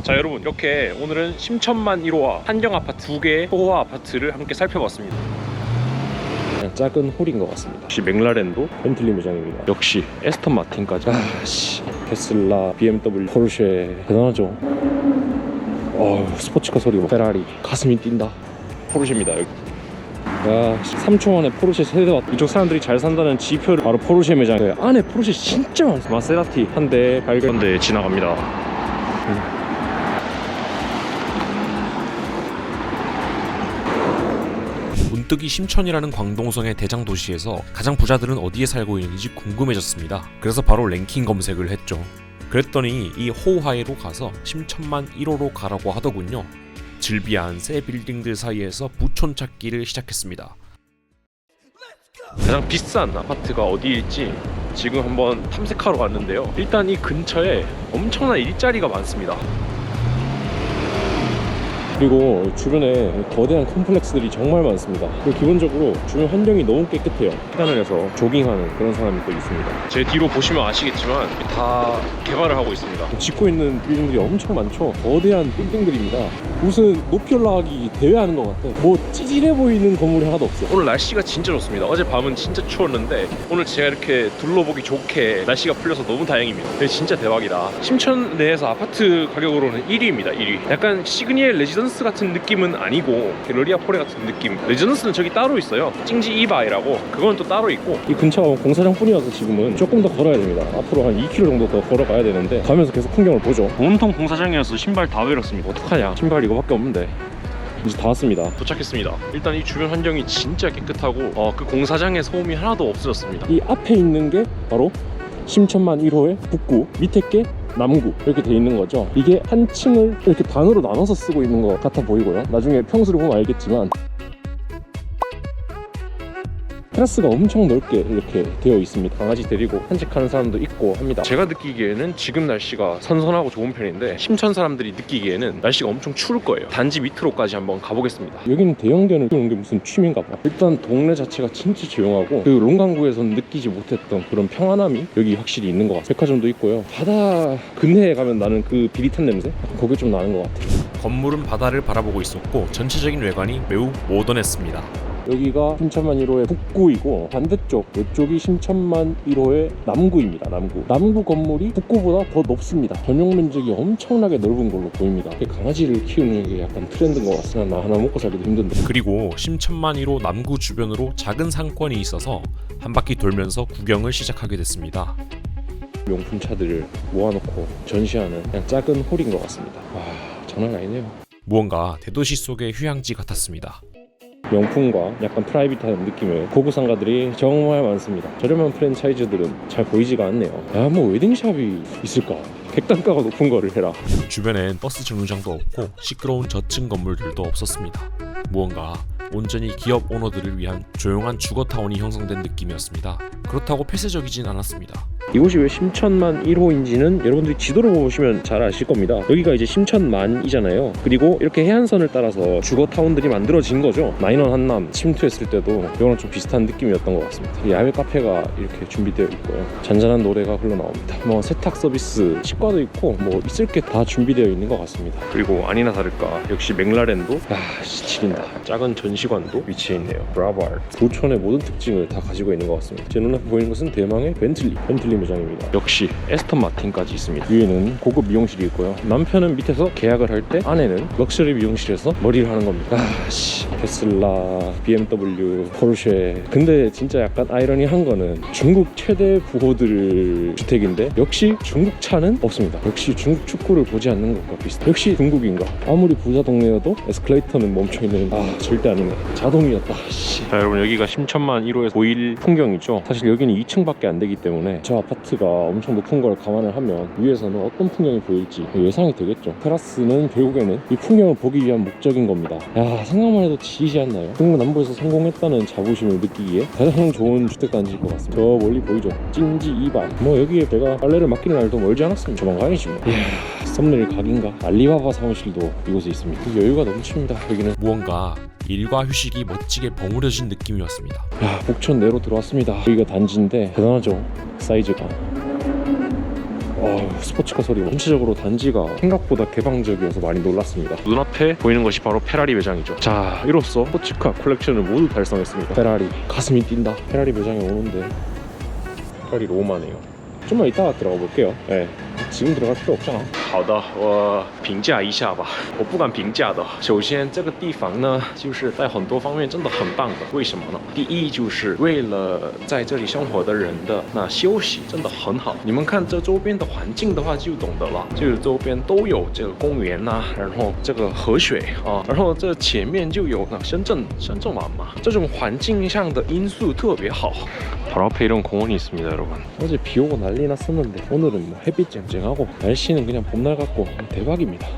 자 여러분, 이렇게 오늘은 심천만 1호와 한경 아파트 2개의 소호화 아파트를 함께 살펴봤습니다. 그냥 작은 홀인 것 같습니다. 역시 맥라렌도 벤틀리 매장입니다. 역시 에스턴 마틴까지. 테슬라, BMW, 포르쉐 대단하죠. 스포츠카 소리가 페라리, 가슴이 뛴다. 포르쉐입니다. 여기. 3초 만에 포르쉐 세대 왔다. 이쪽 사람들이 잘 산다는 지표를 바로 포르쉐 매장. 안에 포르쉐 진짜 많습니다. 마세라티 한 대 발견, 한 대 지나갑니다. 문득이 심천이라는 광동성의 대장 도시에서 가장 부자들은 어디에 살고 있는지 궁금해졌습니다. 그래서 바로 랭킹 검색을 했죠. 그랬더니 이 호하이로 가서 심천만 1호로 가라고 하더군요. 즐비한 새 빌딩들 사이에서 부촌 찾기를 시작했습니다. 가장 비싼 아파트가 어디일지 지금 한번 탐색하러 왔는데요. 일단 이 근처에 엄청난 일자리가 많습니다. 그리고 주변에 거대한 컴플렉스들이 정말 많습니다. 그리고 기본적으로 주변 환경이 너무 깨끗해요. 시간을 내서 조깅하는 그런 사람이 또 있습니다. 제 뒤로 보시면 아시겠지만 다 개발을 하고 있습니다. 짓고 있는 빌딩들이 엄청 많죠. 거대한 빌딩들입니다. 무슨 높이 올라가기 대회하는 것 같아. 뭐 찌질해 보이는 건물이 하나도 없어요. 오늘 날씨가 진짜 좋습니다. 어제 밤은 진짜 추웠는데 오늘 제가 이렇게 둘러보기 좋게 날씨가 풀려서 너무 다행입니다. 진짜 대박이다. 심천 내에서 아파트 가격으로는 1위입니다. 1위. 약간 시그니엘 레지던스 같은 느낌은 아니고 러리아포레 같은 느낌. 레지던스는 저기 따로 있어요. 찡지 이바이라고. 그건 또 따로 있고. 이 근처가 공사장 뿐이어서 지금은 조금 더 걸어야 됩니다. 앞으로 한 2km 정도 더 걸어가야 되는데 가면서 계속 풍경을 보죠. 온통 공사장이어서 신발 다 외롭습니다. 어떡하냐. 신발 이거밖에 없는데. 이제 다 왔습니다. 도착했습니다. 일단 이 주변 환경이 진짜 깨끗하고 그 공사장의 소음이 하나도 없어졌습니다. 이 앞에 있는 게 바로 심천만 1호의 북구, 밑에 게 남구 이렇게 돼 있는 거죠. 이게 한 층을 이렇게 반으로 나눠서 쓰고 있는 것 같아 보이고요. 나중에 평수를 보면 알겠지만 테라스가 엄청 넓게 이렇게 되어 있습니다. 강아지 데리고 산책하는 사람도 있고 합니다. 제가 느끼기에는 지금 날씨가 선선하고 좋은 편인데 심천 사람들이 느끼기에는 날씨가 엄청 추울 거예요. 단지 밑으로까지 한번 가보겠습니다. 여기는 대형견을 키우는 게 무슨 취미인가 봐. 일단 동네 자체가 진짜 조용하고 그 롱강구에서는 느끼지 못했던 그런 평안함이 여기 확실히 있는 것 같아요. 백화점도 있고요. 바다 근해에 가면 나는 그 비릿한 냄새? 그게 좀 나는 것 같아요. 건물은 바다를 바라보고 있었고 전체적인 외관이 매우 모던했습니다. 여기가 심천만 1호의 북구이고 반대쪽 이쪽이 심천만 1호의 남구입니다. 남구 건물이 북구보다 더 높습니다. 전용 면적이 엄청나게 넓은 걸로 보입니다. 강아지를 키우는 게 약간 트렌드인 것 같으나 나 하나 먹고 살기도 힘든데. 그리고 심천만 1호 남구 주변으로 작은 상권이 있어서 한 바퀴 돌면서 구경을 시작하게 됐습니다. 명품차들을 모아놓고 전시하는 그냥 작은 홀인 것 같습니다. 와, 장난 아니네요. 무언가 대도시 속의 휴양지 같았습니다. 명품과 약간 프라이빗한 느낌의 고급 상가들이 정말 많습니다. 저렴한 프랜차이즈들은 잘 보이지가 않네요. 뭐 웨딩샵이 있을까? 객단가가 높은 거를 해라. 주변엔 버스 정류장도 없고 시끄러운 저층 건물들도 없었습니다. 무언가 온전히 기업 오너들을 위한 조용한 주거타운이 형성된 느낌이었습니다. 그렇다고 폐쇄적이진 않았습니다. 이곳이 왜 심천만 1호인지는 여러분들이 지도를 보시면 잘 아실 겁니다. 여기가 이제 심천만이잖아요. 그리고 이렇게 해안선을 따라서 주거타운들이 만들어진 거죠. 나인원 한남 침투했을 때도 이거랑 좀 비슷한 느낌이었던 것 같습니다. 야외 카페가 이렇게 준비되어 있고요. 잔잔한 노래가 흘러나옵니다. 뭐 세탁 서비스, 치과도 있고 뭐 있을 게 다 준비되어 있는 것 같습니다. 그리고 아니나 다를까 역시 맥라렌도 지린다. 작은 전시관도 위치해 있네요. 브라바르. 도촌의 모든 특징을 다 가지고 있는 것 같습니다. 제 눈앞에 보이는 것은 대망의 벤틀리 매장입니다. 역시 에스턴 마틴까지 있습니다. 위에는 고급 미용실이 있고요. 남편은 밑에서 계약을 할 때 아내는 럭셔리 미용실에서 머리를 하는 겁니다. 테슬라, BMW, 포르쉐. 근데 진짜 약간 아이러니한 거는 중국 최대 부호들 주택인데 역시 중국 차는 없습니다. 역시 중국 축구를 보지 않는 것과 비슷해. 역시 중국인가? 아무리 부자 동네여도 에스컬레이터는 멈춰있는 절대 아니네. 자동이었다. 자 여러분, 여기가 심천만 1호에서 보일 풍경이죠. 사실 여기는 2층밖에 안 되기 때문에 저 아파트가 엄청 높은 걸 감안을 하면 위에서는 어떤 풍경이 보일지 예상이 되겠죠. 테라스는 결국에는 이 풍경을 보기 위한 목적인 겁니다. 생각만 해도 지리지 않나요? 중국남부에서 성공했다는 자부심을 느끼기에 가장 좋은 주택단지일 것 같습니다. 저 멀리 보이죠? 찡지 이발. 뭐 여기에 배가 빨래를 맡기는 날도 멀지 않았습니다. 조만간이지 뭐. 썸네일 각인가? 알리바바 사무실도 이곳에 있습니다. 여유가 넘칩니다. 여기는 무언가 일과 휴식이 멋지게 버무려진 느낌이었습니다. 북촌 내로 들어왔습니다. 여기가 단지인데 대단하죠? 사이즈가. 스포츠카 소리. 전체적으로 단지가 생각보다 개방적이어서 많이 놀랐습니다. 눈앞에 보이는 것이 바로 페라리 매장이죠. 자, 이로써 스포츠카 컬렉션을 모두 달성했습니다. 페라리. 가슴이 뛴다. 페라리 매장에 오는데 페라리 로마네요. 좀만 이따가 들어가 볼게요. 네. 지금 들어갈 필요 없잖아. 好的，我评价一下吧。我不敢评价的。首先，这个地方呢，就是在很多方面真的很棒的。为什么呢？第一，就是为了在这里生活的人的那休息真的很好。你们看这周边的环境的话，就懂得了。就是周边都有这个公园呐、然后这个河水啊，然后这前面就有那深圳湾嘛。这种环境上的因素特别好。 바로 앞에 이런 공원이 있습니다, 여러분. 어제 비 오고 난리 났었는데 오늘은 뭐 햇빛 쨍쨍하고 날씨는 그냥 봄날 같고 대박입니다.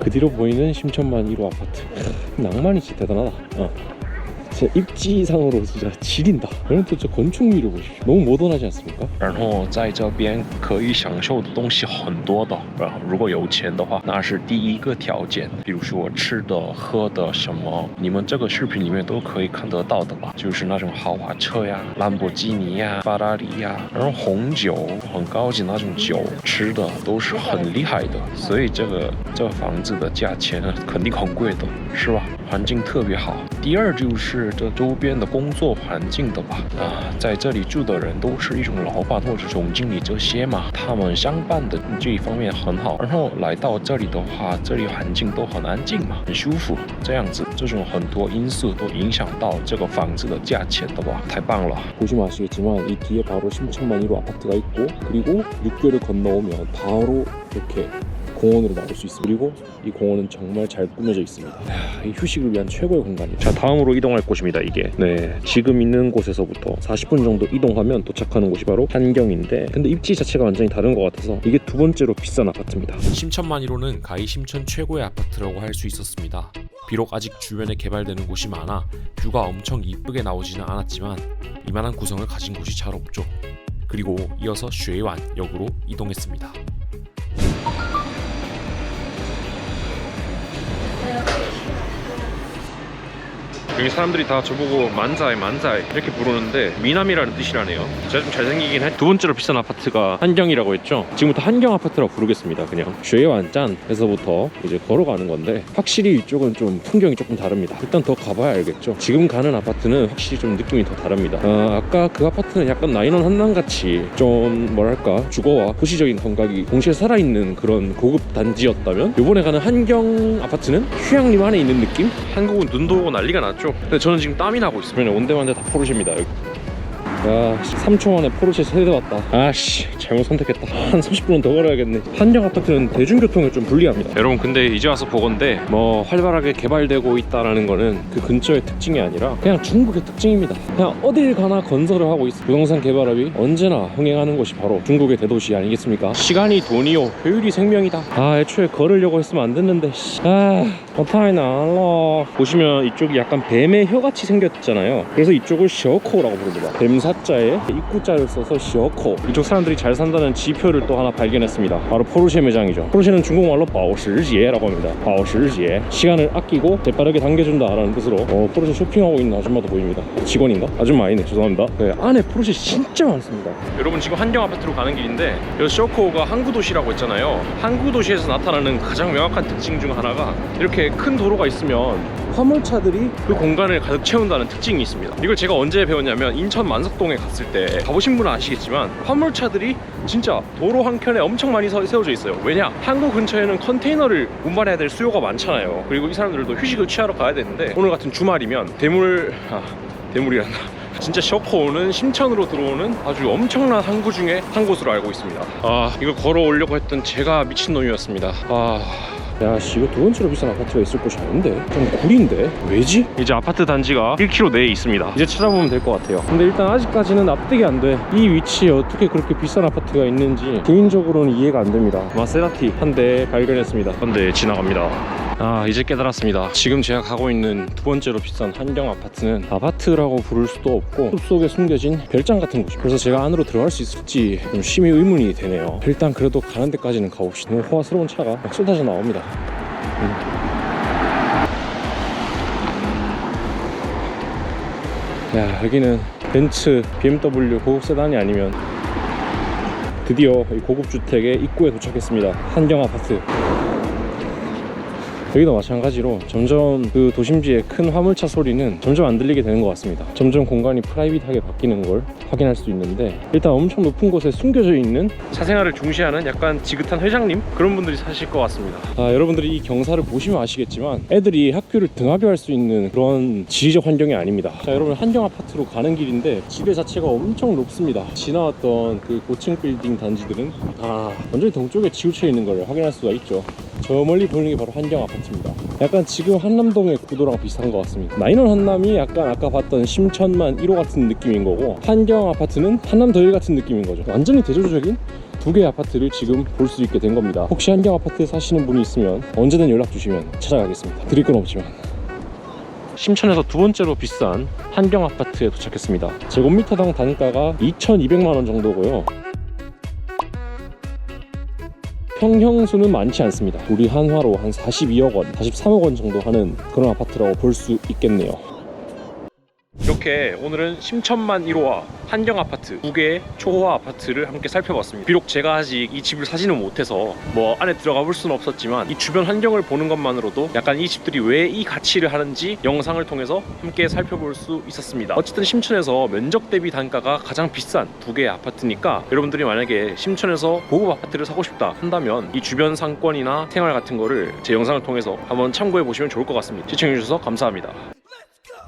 그 뒤로 보이는 심천만 1호 아파트. 낭만이 진짜 대단하다. 진짜 입지상으로 진짜 지린다. 여러분 또 저 건축미를 보십시오. 너무 모던하지 않습니까? 然后在这边可以享受的东西很多的。如果有钱的话，那是第一个条件。比如说吃的、喝的什么，你们这个视频里面都可以看得到的吧？就是那种豪华车呀、兰博基尼呀、法拉利呀，然后红酒很高级那种酒，吃的都是很厉害的。所以这个房子的价钱呢，肯定很贵的，是吧？环境特别好。第二就是这周边的工作环境的吧。在这里住的人都是一种老板或者总经理这些嘛，他们相伴的这一方面很好。然后来到这里的话，这里环境都很安静嘛，很舒服。这样子，这种很多因素都影响到这个房子的价钱的吧，太棒了。 보시면 아시겠지만 이 뒤에 바로 심천만 1호 아파트가 있고 그리고 육교를 건너오면 바로 이렇게 공원으로 나올 수 있습니다. 그리고 이 공원은 정말 잘 꾸며져 있습니다. 이 휴식을 위한 최고의 공간이에요. 자, 다음으로 이동할 곳입니다. 이게 지금 있는 곳에서부터 40분 정도 이동하면 도착하는 곳이 바로 한경인데, 근데 입지 자체가 완전히 다른 것 같아서 이게 두 번째로 비싼 아파트입니다. 심천만 1호는 가히 심천 최고의 아파트라고 할 수 있었습니다. 비록 아직 주변에 개발되는 곳이 많아 뷰가 엄청 이쁘게 나오지는 않았지만 이만한 구성을 가진 곳이 잘 없죠. 그리고 이어서 쉐이완 역으로 이동했습니다. 여기 사람들이 다 저보고 만자이 이렇게 부르는데 미남이라는 뜻이라네요. 제가 좀 잘생기긴 해. 두 번째로 비싼 아파트가 한경이라고 했죠. 지금부터 한경 아파트라고 부르겠습니다. 그냥 쉐완짠에서부터 이제 걸어가는 건데 확실히 이쪽은 좀 풍경이 조금 다릅니다. 일단 더 가봐야 알겠죠. 지금 가는 아파트는 확실히 좀 느낌이 더 다릅니다. 아까 그 아파트는 약간 나인원 한남같이 좀 뭐랄까 주거와 도시적인 감각이 동시에 살아있는 그런 고급 단지였다면, 요번에 가는 한경 아파트는 휴양림 안에 있는 느낌? 한국은 눈도 오고 난리가 났죠. 근데 저는 지금 땀이 나고 있으면 온데만데 다 포르쉐입니다. 여기. 야, 3초 만에 포르쉐 세대 왔다. 아씨, 잘못 선택했다. 한 30분은 더 걸어야겠네. 한경 아파트는 대중교통을 좀 불리합니다. 여러분, 근데 이제 와서 보건데 뭐 활발하게 개발되고 있다라는 거는 그 근처의 특징이 아니라 그냥 중국의 특징입니다. 그냥 어딜 가나 건설을 하고 있어. 부동산 개발업이 언제나 흥행하는 곳이 바로 중국의 대도시 아니겠습니까? 시간이 돈이요, 효율이 생명이다. 애초에 걸으려고 했으면 안 됐는데. 어타이나 보시면 이쪽이 약간 뱀의 혀같이 생겼잖아요. 그래서 이쪽을 시어코라고 부릅니다. 뱀 사자에 입구자를 써서 시어코. 이쪽 사람들이 잘 산다는 지표를 또 하나 발견했습니다. 바로 포르쉐 매장이죠. 포르쉐는 중국말로 바오시지에라고 합니다. 바오시지에. 시간을 아끼고 재빠르게 당겨준다라는 뜻으로 포르쉐 쇼핑하고 있는 아줌마도 보입니다. 직원인가? 아줌마 아니네, 죄송합니다. 안에 포르쉐 진짜 많습니다. 여러분, 지금 한경 아파트로 가는 길인데 여기 시어코가 항구 도시라고 했잖아요. 항구 도시에서 나타나는 가장 명확한 특징 중 하나가 이렇게 큰 도로가 있으면 화물차들이 그 공간을 가득 채운다는 특징이 있습니다. 이걸 제가 언제 배웠냐면 인천 만석동에 갔을 때, 가보신 분은 아시겠지만 화물차들이 진짜 도로 한켠에 엄청 많이 세워져 있어요. 왜냐? 항구 근처에는 컨테이너를 운반해야 될 수요가 많잖아요. 그리고 이 사람들도 휴식을 취하러 가야 되는데 오늘 같은 주말이면 대물이란다. 진짜 시어코는 심천으로 들어오는 아주 엄청난 항구 중에 한 곳으로 알고 있습니다. 이걸 걸어오려고 했던 제가 미친놈이었습니다. 야씨, 이거 두 번째로 비싼 아파트가 있을 곳이 아닌데? 좀 구린데? 왜지? 이제 아파트 단지가 1km 내에 있습니다. 이제 찾아보면 될 것 같아요. 근데 일단 아직까지는 납득이 안 돼. 이 위치에 어떻게 그렇게 비싼 아파트가 있는지 개인적으로는 이해가 안 됩니다. 마세라티 한 대 발견했습니다. 한 대 지나갑니다. 이제 깨달았습니다. 지금 제가 가고 있는 두 번째로 비싼 한경 아파트는 아파트라고 부를 수도 없고 숲속에 숨겨진 별장 같은 곳이에요. 그래서 제가 안으로 들어갈 수 있을지 좀 심히 의문이 되네요. 일단 그래도 가는 데까지는 가봅시다. 너무 호화스러운 차가 막 쏟아져 나옵니다. 야, 여기는 벤츠, BMW 고급 세단이 아니면 드디어 이 고급 주택의 입구에 도착했습니다. 한경 아파트. 여기도 마찬가지로 점점 그 도심지의 큰 화물차 소리는 점점 안 들리게 되는 것 같습니다. 점점 공간이 프라이빗하게 바뀌는 걸 확인할 수 있는데, 일단 엄청 높은 곳에 숨겨져 있는 사생활을 중시하는 약간 지긋한 회장님, 그런 분들이 사실 것 같습니다. 여러분들이 이 경사를 보시면 아시겠지만 애들이 학교를 등하교할 수 있는 그런 지리적 환경이 아닙니다. 자, 여러분, 한경 아파트로 가는 길인데 지대 자체가 엄청 높습니다. 지나왔던 그 고층 빌딩 단지들은 다 완전히 동쪽에 치우쳐 있는 걸 확인할 수가 있죠. 저 멀리 보이는 게 바로 한경 아파트입니다. 약간 지금 한남동의 구도랑 비슷한 것 같습니다. 나인원 한남이 약간 아까 봤던 심천만 1호 같은 느낌인 거고, 한경 아파트는 한남더일 같은 느낌인 거죠. 완전히 대조적인 두 개의 아파트를 지금 볼 수 있게 된 겁니다. 혹시 한경 아파트에 사시는 분이 있으면 언제든 연락 주시면 찾아가겠습니다. 드릴 건 없지만. 심천에서 두 번째로 비싼 한경 아파트에 도착했습니다. 제곱미터당 단가가 2,200만원 정도고요. 평형수는 많지 않습니다. 우리 한화로 한 42억 원, 43억 원 정도 하는 그런 아파트라고 볼 수 있겠네요. 이렇게 오늘은 심천만 1호와 한경 아파트 두 개의 초호화 아파트를 함께 살펴봤습니다. 비록 제가 아직 이 집을 사지는 못해서 뭐 안에 들어가 볼 수는 없었지만 이 주변 환경을 보는 것만으로도 약간 이 집들이 왜 이 가치를 하는지 영상을 통해서 함께 살펴볼 수 있었습니다. 어쨌든 심천에서 면적 대비 단가가 가장 비싼 두 개의 아파트니까 여러분들이 만약에 심천에서 고급 아파트를 사고 싶다 한다면 이 주변 상권이나 생활 같은 거를 제 영상을 통해서 한번 참고해 보시면 좋을 것 같습니다. 시청해 주셔서 감사합니다.